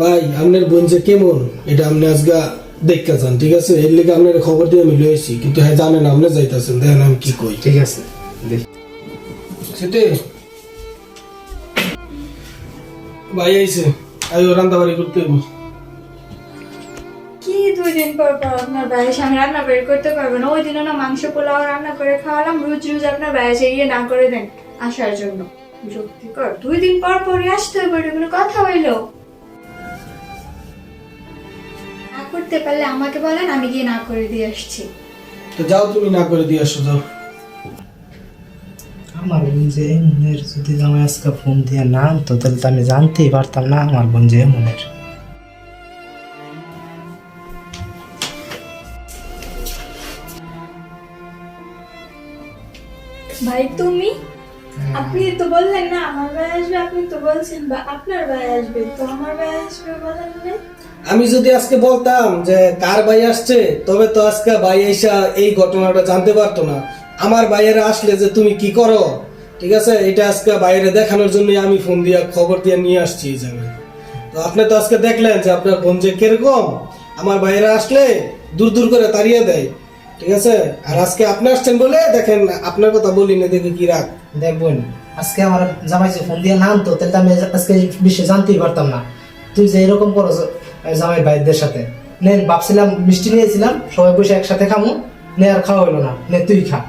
ভাই আপনার বোন যে কেমন এটা আপনি আজকে দেখতে চান, ঠিক আছে? এর লিগে আপনার খবর দিয়ে আমি লইছি, কিন্তু হ্যাঁ জানেন আপনি যাইতেছেন, দেখেন আমি কি কই। ঠিক আছে দেখ সেটা ভাই আইছে, আই রান্না বাড়ি করতে হইব। কি 2 দিন পর পর আপনার ভাইয়ের সামনে রান্না বের করতে পারবো না? ওই দিনও না মাংস পোলাও রান্না করে খাওয়ালাম, রোজ রোজ আপনার ভাইয়ের সে ইয়ে না করে দেন আসার জন্য। বিরক্তিকর, 2 দিন পর পরই আসতে হবে, এটা কোনো কথা হইলো? না করতে পারলে আমাকে বলেন, আমি গিয়ে না করে দিয়ে আসছি। তো যাও, তুমি না করে দিয়ে আসো, যাও। আমার বোন যে মনের যদি জামাই আজকে ফোন দিয়ে না আনতো তাহলে তো আমি জানতেই পারতাম না আমার বোন যে মনের। ভাই তুমি, আপনি তো বললেন না আমার ভাই আসবে, আপনি তো বলছেন বা আপনার ভাই আসবে, তো আমার ভাই আসবে বলেন না? আমি যদি আজকে বলতাম যে কার ভাই আসছে, তবে তো আজকে ভাই এসা এই ঘটনাটা জানতে পারতো না। আমার ভাইয়েরা আসলে যে তুমি কি করো, ঠিক আছে, এটা আজকে বাইরে দেখানোর জন্য আমি ফোন দিয়া খবর দিয়ে নিয়ে আসছি এই জায়গায়। তো আপনি তো আজকে দেখলেন যে আপনার বোন যে কিরকম, আমার ভাইয়েরা আসলে দূর দূর করে তাড়িয়ে দেয়, ঠিক আছে? আর আজকে আপনি আসছেন বলে দেখেন আপনার কথা বলি না, দেখে কি রাগ। দেখ বোন, আজকে আমার জামাই যে ফোন দিয়ে না আনতো তাহলে তো আমি আজকে এই বিষয়ে জানতেই পারতাম না। তুই যে এরকম করো জামাই ভাইদের সাথে, নে ভাবছিলাম মিষ্টি নিয়েছিলাম সবাই বসে একসাথে খামো, নে আর খাওয়া হলো না, নে তুই খা।